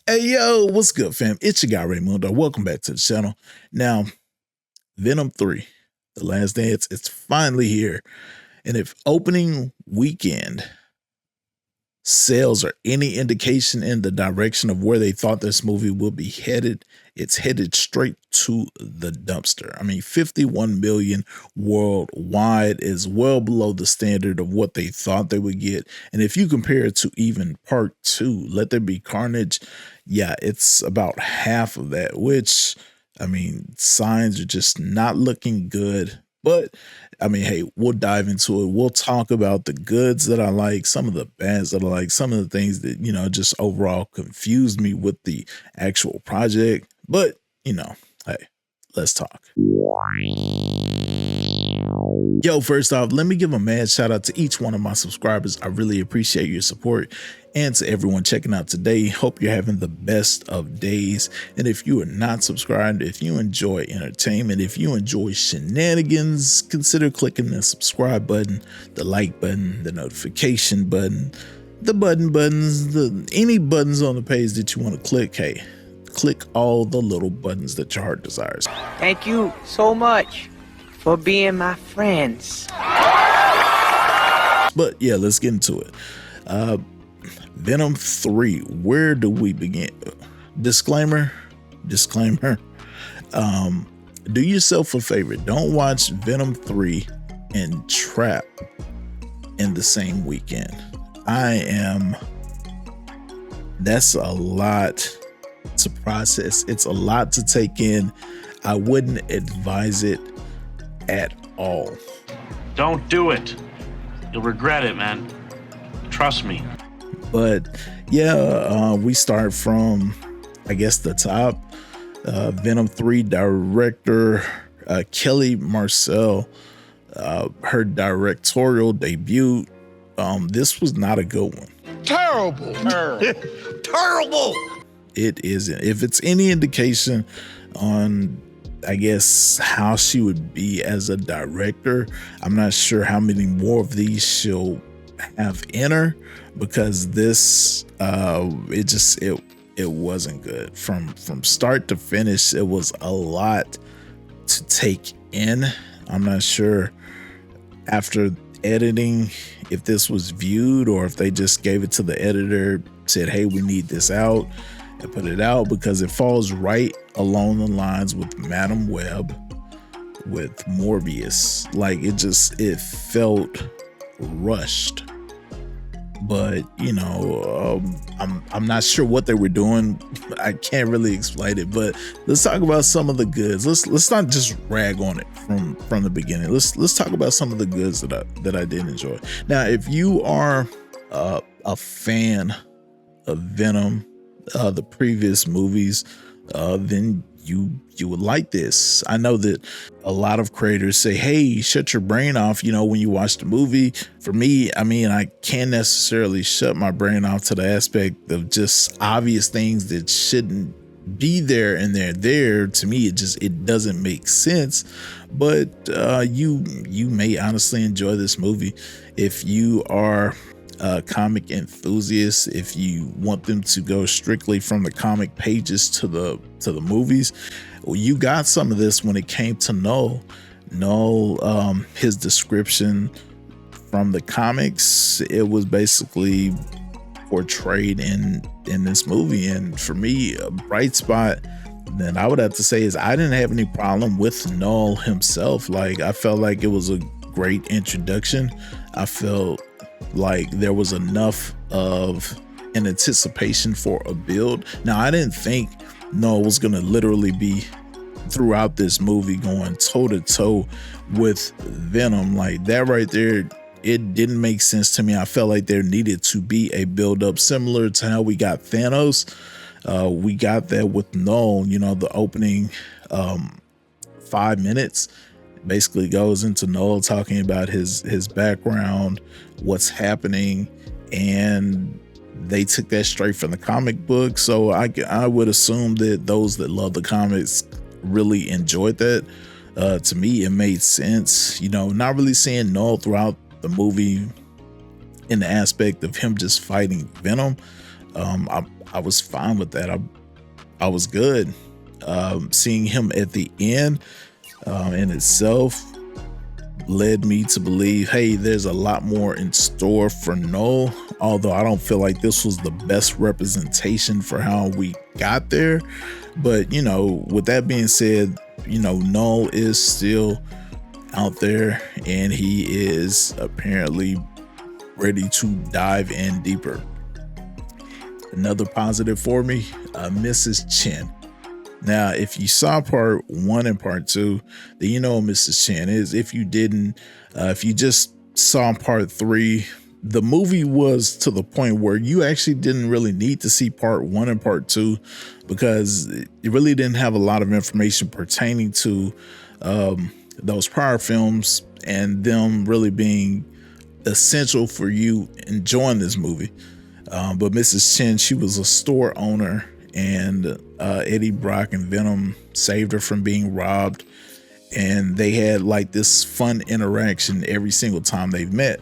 Hey yo, what's good, fam? It's your guy Raymundo. Welcome back to the channel. Now, Venom 3, The Last Dance, it's finally here. And if opening weekend sales are any indication in the direction of where they thought this movie will be headed, it's headed straight to the dumpster. I mean, 51 million worldwide is well below the standard of what they thought they would get. And if you compare it to even part 2, Let There Be Carnage, yeah, it's about half of that, which, I mean, signs are just not looking good. But I mean, hey, we'll dive into it. We'll talk about the goods that I like, some of the bads that I like, some of the things that, just overall confused me with the actual project. But, hey, let's talk. Yo, first off, let me give a mad shout out to each one of my subscribers. I really appreciate your support. And to everyone checking out today, hope you're having the best of days. And if you are not subscribed, if you enjoy entertainment, if you enjoy shenanigans, consider clicking the subscribe button, the like button, the notification button, the buttons, any buttons on the page that you want to click. Hey, click all the little buttons that your heart desires. Thank you so much for being my friends. But yeah, let's get into it. Venom 3, where do we begin? Disclaimer. Do yourself a favor. Don't watch Venom 3 and Trap in the same weekend. That's a lot to process. It's a lot to take in. I wouldn't advise it at all. Don't do it. You'll regret it, man. Trust me. But yeah, we start from, I guess, the top. Venom 3 director Kelly Marcel, her directorial debut. This was not a good one. Terrible. Terrible. It isn't. If it's any indication on, I guess, how she would be as a director, I'm not sure how many more of these she'll have in her, because this it wasn't good from start to finish. It was a lot to take in. I'm not sure after editing if this was viewed or if they just gave it to the editor, said, hey, we need this out, and put it out, because it falls right along the lines with Madam Web, with Morbius. Like, it felt rushed. But I'm not sure what they were doing. I can't really explain it. But let's talk about some of the goods. Let's not just rag on it from the beginning. Let's talk about some of the goods that I did enjoy. Now, if you are a fan of Venom, the previous movies, then you would like this. I know that a lot of creators say, hey, shut your brain off, when you watch the movie. For me, I mean, I can't necessarily shut my brain off to the aspect of just obvious things that shouldn't be there, and they're there. To me, it doesn't make sense. But you may honestly enjoy this movie if you are comic enthusiasts, if you want them to go strictly from the comic pages to the movies. Well, you got some of this when it came to Null, his description from the comics, it was basically portrayed in this movie. And for me, a bright spot that I would have to say is I didn't have any problem with Null himself. Like, I felt like it was a great introduction. I felt like there was enough of an anticipation for a build. Now, I didn't think Null was going to literally be throughout this movie going toe to toe with Venom. Like, that right there, it didn't make sense to me. I felt like there needed to be a build up similar to how we got Thanos. We got that with Null. The opening 5 minutes basically goes into Null talking about his background, what's happening, and they took that straight from the comic book. So I would assume that those that love the comics really enjoyed that. To me, it made sense. Not really seeing Null throughout the movie in the aspect of him just fighting Venom. I was fine with that. I was good. Seeing him at the end in itself led me to believe, hey, there's a lot more in store for Noel, although I don't feel like this was the best representation for how we got there. But, you know, with that being said, you know, Noel is still out there and he is apparently ready to dive in deeper. Another positive for me, Mrs. Chen. Now, if you saw part 1 and part 2, then you know Mrs. Chen is. If you didn't, if you just saw part 3, the movie was to the point where you actually didn't really need to see part 1 and part 2 because it really didn't have a lot of information pertaining to those prior films and them really being essential for you enjoying this movie. But Mrs. Chen, she was a store owner, and Eddie Brock and Venom saved her from being robbed, and they had like this fun interaction every single time they've met.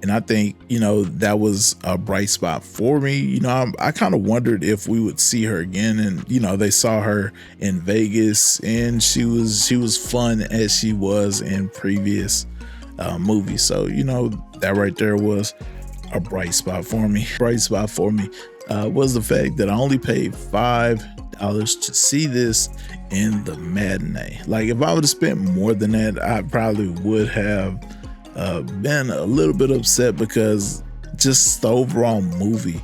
And I think, you know, that was a bright spot for me. You know, I kind of wondered if we would see her again, and you know, they saw her in Vegas and she was fun as she was in previous movies. So, you know, that right there was a bright spot for me. Was the fact that I only paid $5 to see this in the matinee. Like, if I would have spent more than that, I probably would have been a little bit upset, because just the overall movie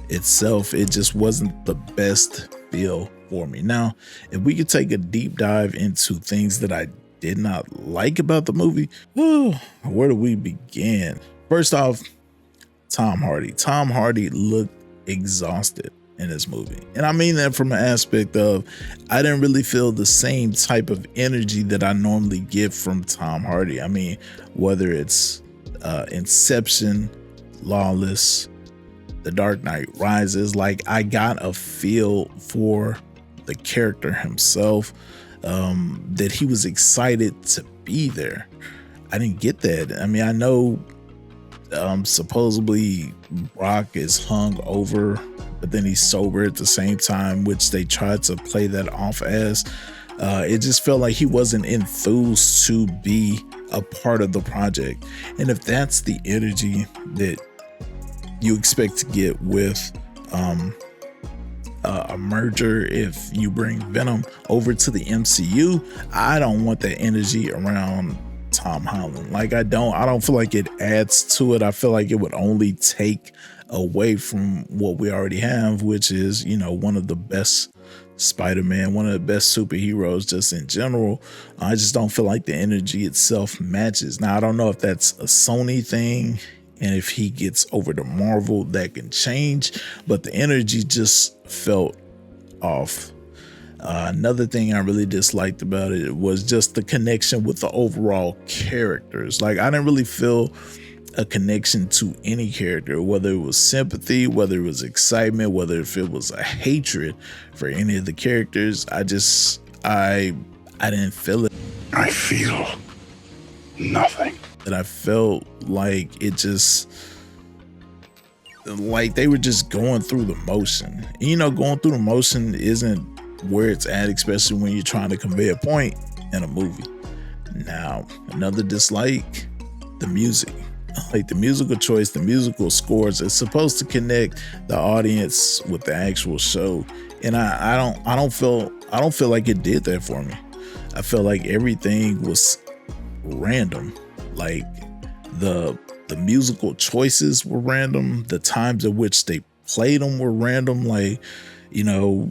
itself, it just wasn't the best feel for me. Now, if we could take a deep dive into things that I did not like about the movie, where do we begin? First off, Tom Hardy. Tom Hardy looked exhausted in this movie. And I mean that from an aspect of, I didn't really feel the same type of energy that I normally get from Tom Hardy. I mean, whether it's Inception, Lawless, The Dark Knight Rises, like, I got a feel for the character himself, that he was excited to be there. I didn't get that. I mean, I know supposedly Brock is hung over, but then he's sober at the same time, which they tried to play that off as. It just felt like he wasn't enthused to be a part of the project. And if that's the energy that you expect to get with a merger, if you bring Venom over to the MCU, I don't want that energy around Tom Holland. Like, I don't feel like it adds to it. I feel like it would only take away from what we already have, which is, you know, one of the best Spider-Man, one of the best superheroes just in general. I just don't feel like the energy itself matches. Now, I don't know if that's a Sony thing, and if he gets over to Marvel, that can change, but the energy just felt off. Another thing I really disliked about it was just the connection with the overall characters. Like, I didn't really feel a connection to any character, whether it was sympathy, whether it was excitement, whether if it was a hatred for any of the characters. I didn't feel it. I feel nothing. And I felt like it just, like, they were just going through the motion. And, you know, going through the motion isn't where it's at, especially when you're trying to convey a point in a movie. Now, another dislike, the music. Like, the musical choice, the musical scores, it's supposed to connect the audience with the actual show, and I don't feel like it did that for me. I felt like everything was random. Like, the musical choices were random, the times at which they played them were random. Like, you know,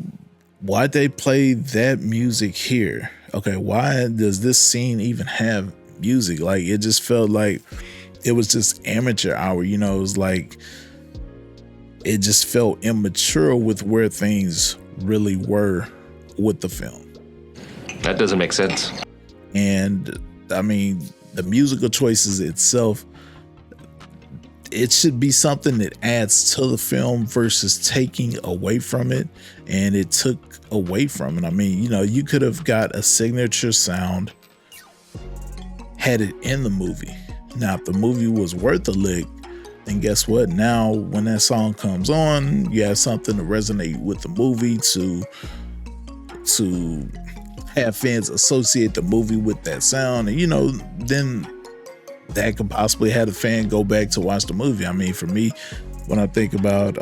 why'd they play that music here? Okay, why does this scene even have music? Like, it just felt like it was just amateur hour. You know, it was like, it just felt immature with where things really were with the film. That doesn't make sense. And I mean, the musical choices itself, it should be something that adds to the film versus taking away from it. And it took away from it. I mean, you know, you could have got a signature sound, had it in the movie. Now, if the movie was worth a lick, And guess what? Now, when that song comes on, you have something to resonate with the movie, to have fans associate the movie with that sound. And, then that could possibly have a fan go back to watch the movie. I mean, for me, when I think about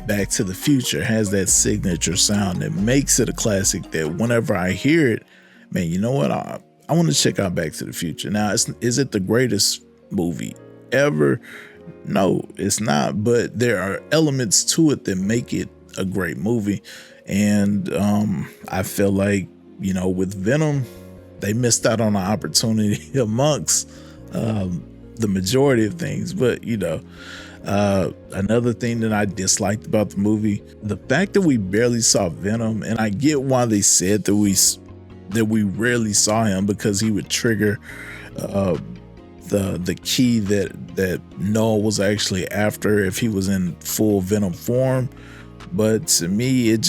Back to the Future, it has that signature sound that makes it a classic that whenever I hear it, man, you know what? I want to check out Back to the Future. Now, is it the greatest movie ever? No, it's not, but there are elements to it that make it a great movie. And I feel like, with Venom, they missed out on an opportunity amongst the majority of things. But, another thing that I disliked about the movie, the fact that we barely saw Venom, and I get why they said that we rarely saw him, because he would trigger the key that Noah was actually after if he was in full Venom form. But to me, it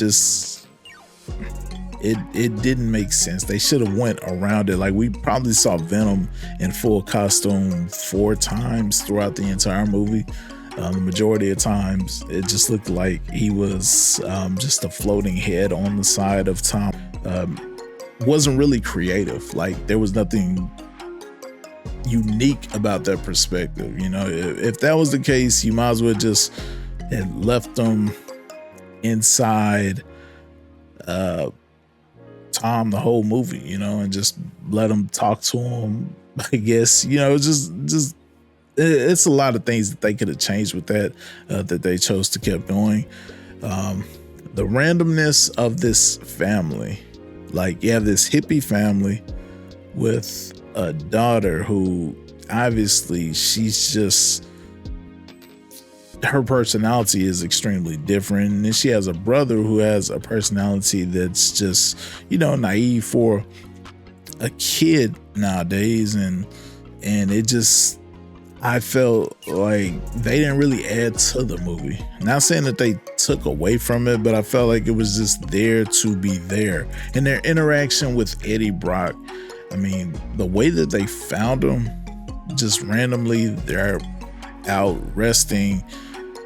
didn't make sense. They should have went around it. Like, we probably saw Venom in full costume 4 times throughout the entire movie. The majority of times it just looked like he was just a floating head on the side of Tom. Wasn't really creative. Like, there was nothing unique about that perspective. If that was the case, you might as well just have left them inside Tom the whole movie, and just let him talk to him. I guess, just it's a lot of things that they could have changed with that they chose to keep doing. The randomness of this family, like, you have this hippie family with a daughter who obviously her personality is extremely different, and then she has a brother who has a personality that's just naive for a kid nowadays, and it just, I felt like they didn't really add to the movie. Not saying that they took away from it, but I felt like it was just there to be there. And their interaction with Eddie Brock, I mean, the way that they found him, just randomly, they're out resting,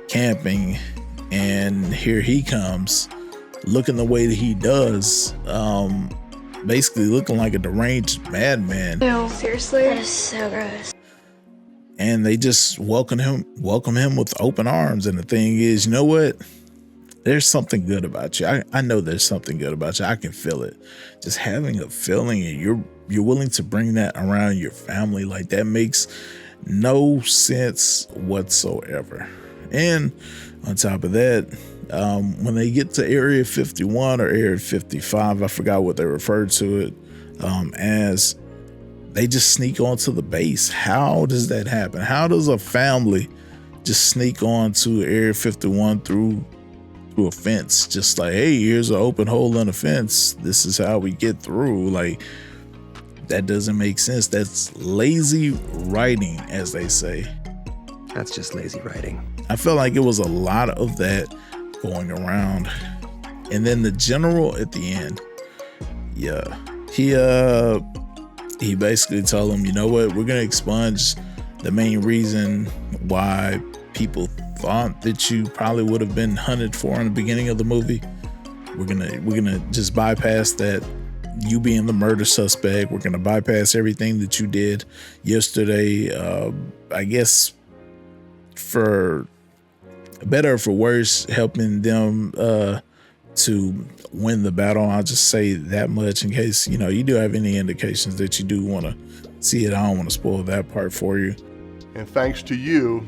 camping, and here he comes, looking the way that he does, basically looking like a deranged madman. No, seriously? That is so gross. And they just welcome him with open arms. And the thing is, you know what? There's something good about you. I know there's something good about you. I can feel it. Just having a feeling, and you're willing to bring that around your family, like, that makes no sense whatsoever. And on top of that, when they get to Area 51 or Area 55, I forgot what they referred to it as, they just sneak onto the base. How does that happen? How does a family just sneak onto Area 51 through a fence? Just like, hey, here's an open hole in a fence. This is how we get through. Like, that doesn't make sense. That's lazy writing, as they say. That's just lazy writing. I felt like it was a lot of that going around. And then the general at the end, he basically told him, you know what, we're gonna expunge the main reason why people thought that you probably would have been hunted for in the beginning of the movie. We're gonna just bypass that, you being the murder suspect. We're gonna bypass everything that you did yesterday. I guess for better or for worse, helping them to win the battle. I'll just say that much in case you do have any indications that you do want to see it. I don't want to spoil that part for you. And thanks to you,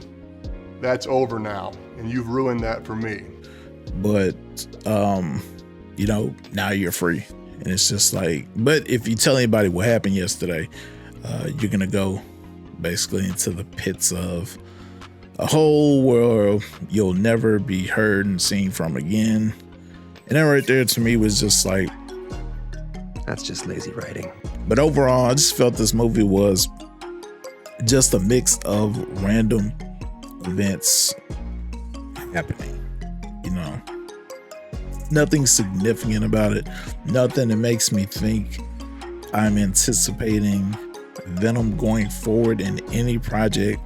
that's over now, and you've ruined that for me. But now you're free. And it's just like, but if you tell anybody what happened yesterday, you're gonna go basically into the pits of a hole where you'll never be heard and seen from again. And that right there to me was just like, that's just lazy writing. But overall, I just felt this movie was just a mix of random events happening. Nothing significant about it. Nothing that makes me think I'm anticipating Venom going forward in any project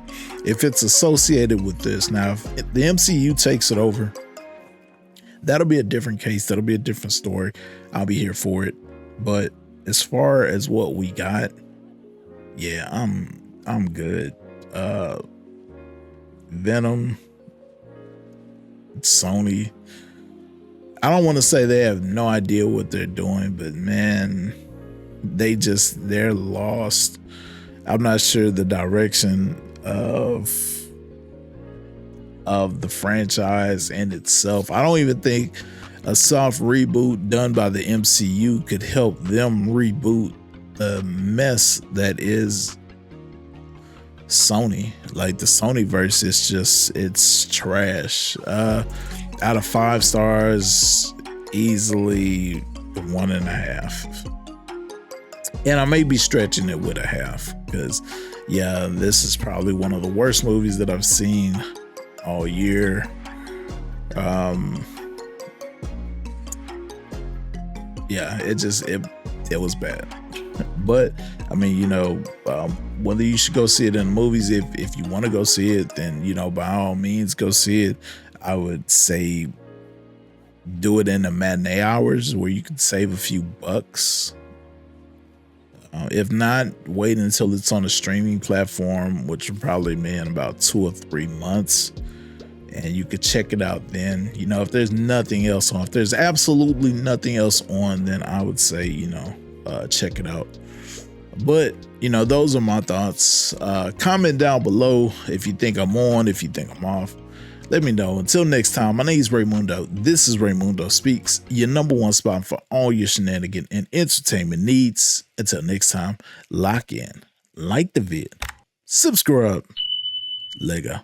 if it's associated with this. Now, if the MCU takes it over, that'll be a different case. That'll be a different story. I'll be here for it. But as far as what we got, yeah, I'm good. Venom, Sony, I don't want to say they have no idea what they're doing, but man, they're lost. I'm not sure the direction of the franchise in itself. I don't even think a soft reboot done by the MCU could help them reboot the mess that is Sony. Like the Sony verse is just, it's trash. Out of 5 stars, easily 1.5. And I may be stretching it with a half because, yeah, this is probably one of the worst movies that I've seen all year. Yeah, it was bad. But I mean, you know, whether you should go see it in the movies, if you want to go see it, then, you know, by all means go see it. I would say do it in the matinee hours where you can save a few bucks. If not, wait until it's on a streaming platform, which will probably be in about 2 or 3 months, and you could check it out then. You know, if there's nothing else on, if there's absolutely nothing else on, then I would say, you know, check it out. But, you know, those are my thoughts. Comment down below if you think I'm on, if you think I'm off. Let me know. Until next time, my name is Raymundo. This is Raymundo Speaks, your #1 spot for all your shenanigan and entertainment needs. Until next time, lock in, like the vid, subscribe, Lego.